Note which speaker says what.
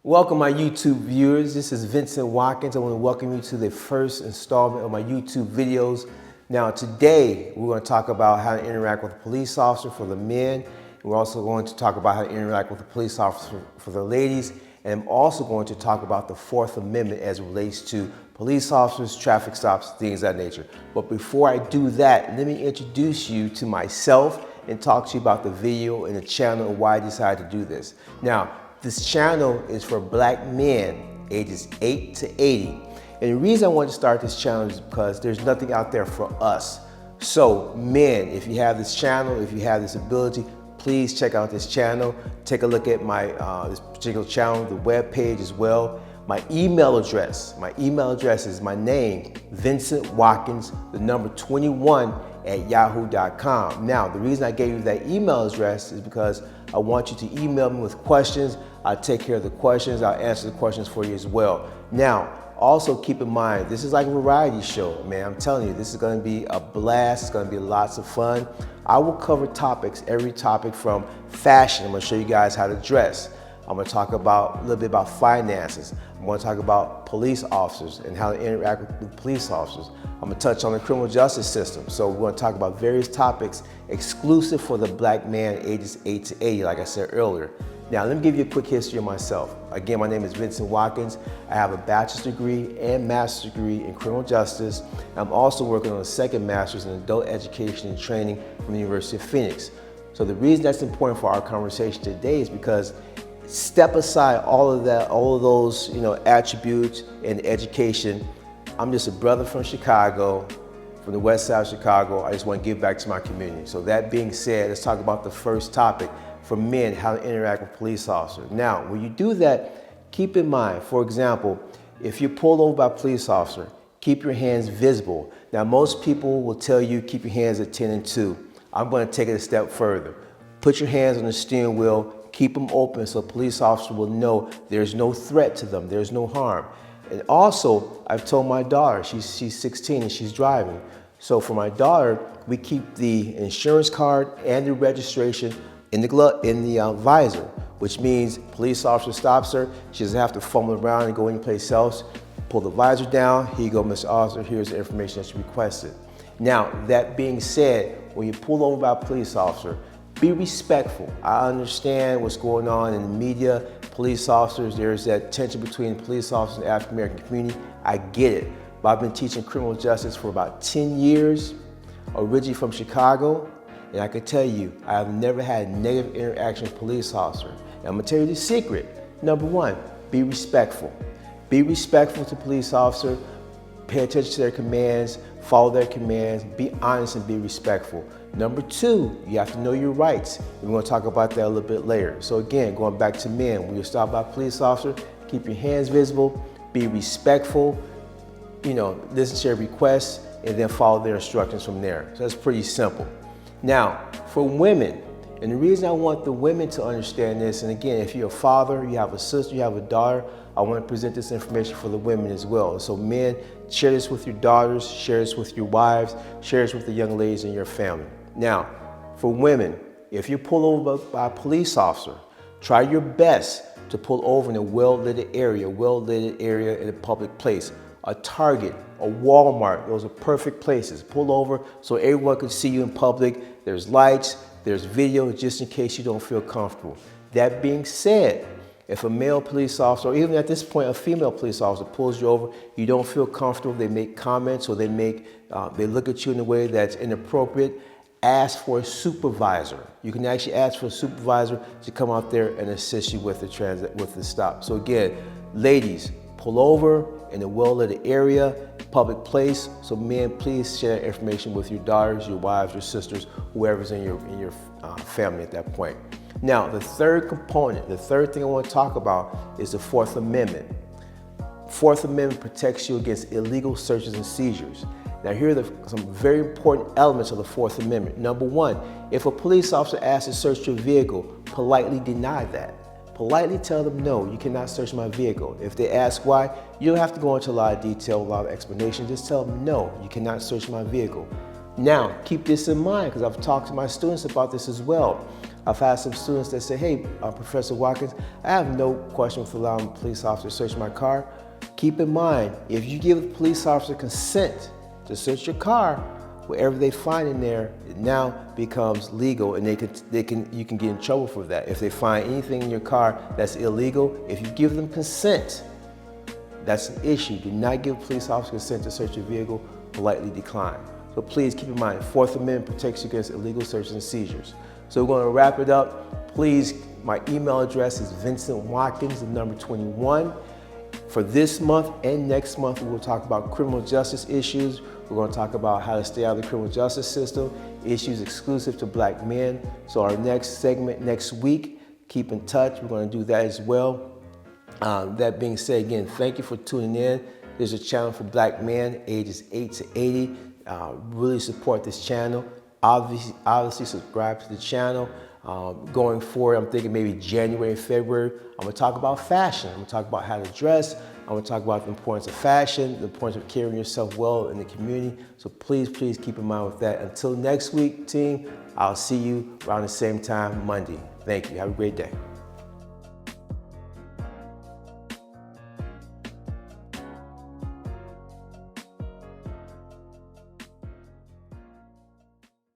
Speaker 1: Welcome my YouTube viewers. This is Vincent Watkins. I want to welcome you to the first installment of my YouTube videos. Now today we're going to talk about how to interact with a police officer for the men. We're also going to talk about how to interact with a police officer for the ladies. And I'm also going to talk about the Fourth Amendment as it relates to police officers, traffic stops, things of that nature. But before I do that, let me introduce you to myself and talk to you about the video and the channel and why I decided to do this. Now, this channel is for black men ages 8 to 80. And the reason I wanted to start this channel is because there's nothing out there for us. So men, if you have this channel, if you have this ability, please check out this channel. Take a look at my this particular channel, the web page as well. My email address is my name, Vincent Watkins, the number 21 at yahoo.com. Now, the reason I gave you that email address is because I want you to email me with questions. I'll take care of the questions. I'll answer the questions for you as well. Now, also keep in mind, this is like a variety show, man. I'm telling you, this is gonna be a blast. It's gonna be lots of fun. I will cover topics, every topic from fashion. I'm gonna show you guys how to dress. I'm gonna talk about a little bit about finances. I'm gonna talk about police officers and how to interact with police officers. I'm gonna touch on the criminal justice system. So we're gonna talk about various topics exclusive for the black man ages 8 to 80, like I said earlier. Now, let me give you a quick history of myself. Again, my name is Vincent Watkins. I have a bachelor's degree and master's degree in criminal justice. I'm also working on a second master's in adult education and training from the University of Phoenix. So the reason that's important for our conversation today is because step aside all of those attributes and education. I'm just a brother from Chicago, from the west side of Chicago. I just want to give back to my community. So that being said, let's talk about the first topic for men, how to interact with police officers. Now, when you do that, keep in mind, for example, if you're pulled over by a police officer, keep your hands visible. Now, most people will tell you keep your hands at 10 and 2. I'm going to take it a step further. Put your hands on the steering wheel, keep them open so a police officer will know there's no threat to them, there's no harm. And also, I've told my daughter, she's 16 and she's driving. So for my daughter, we keep the insurance card and the registration in the visor, which means police officer stops her, she doesn't have to fumble around and go anyplace else. Pull the visor down, here you go, Mr. Officer, here's the information that you requested. Now, that being said, when you pull over by a police officer, be respectful. I understand what's going on in the media, police officers, there's that tension between police officers and the African American community. I get it, but I've been teaching criminal justice for about 10 years, originally from Chicago, and I can tell you, I have never had negative interaction with a police officer. And I'm gonna tell you the secret. Number one, be respectful. Be respectful to police officer, pay attention to their commands, follow their commands, be honest and be respectful. Number two, you have to know your rights. We're gonna talk about that a little bit later. So again, going back to men, when you're stopped by a police officer, keep your hands visible, be respectful, listen to their requests, and then follow their instructions from there. So that's pretty simple. Now, for women, and the reason I want the women to understand this, and again, if you're a father, you have a sister, you have a daughter, I want to present this information for the women as well. So men, share this with your daughters, share this with your wives, share this with the young ladies in your family. Now, for women, if you're pulled over by a police officer, try your best to pull over in a well-lit area in a public place. A Target, a Walmart, those are perfect places. Pull over so everyone can see you in public. There's lights, there's video, just in case you don't feel comfortable. That being said, if a male police officer, or even at this point a female police officer pulls you over, you don't feel comfortable, they make comments or they look at you in a way that's inappropriate, ask for a supervisor. You can actually ask for a supervisor to come out there and assist you with the stop. So again, ladies, pull over in a well-lit area, public place. So men, please share information with your daughters, your wives, your sisters, whoever's in your family at that point. Now, the third component, the third thing I want to talk about is the Fourth Amendment. Fourth Amendment protects you against illegal searches and seizures. Now, here are some very important elements of the Fourth Amendment. Number one, if a police officer asks to search your vehicle, politely deny that. Politely tell them, no, you cannot search my vehicle. If they ask why, you don't have to go into a lot of detail, a lot of explanation. Just tell them, no, you cannot search my vehicle. Now, keep this in mind, because I've talked to my students about this as well. I've had some students that say, hey, Professor Watkins, I have no question with allowing a police officer to search my car. Keep in mind, if you give the police officer consent to search your car, whatever they find in there, it now becomes legal, and you can get in trouble for that. If they find anything in your car that's illegal, if you give them consent, that's an issue. Do not give a police officer consent to search your vehicle, politely decline. So please keep in mind, Fourth Amendment protects you against illegal searches and seizures. So we're going to wrap it up. Please, my email address is Vincent Watkins, the number 21. For this month and next month, we will talk about criminal justice issues. We're going to talk about how to stay out of the criminal justice system, issues exclusive to Black men. So our next segment next week, keep in touch. We're going to do that as well. That being said, again, thank you for tuning in. There's a channel for Black men ages 8 to 80. Really support this channel. Obviously subscribe to the channel. Going forward, I'm thinking maybe January and February, I'm gonna talk about fashion. I'm gonna talk about how to dress. I'm gonna talk about the importance of fashion, the importance of carrying yourself well in the community. So please keep in mind with that. Until next week, team, I'll see you around the same time Monday. Thank you. Have a great day.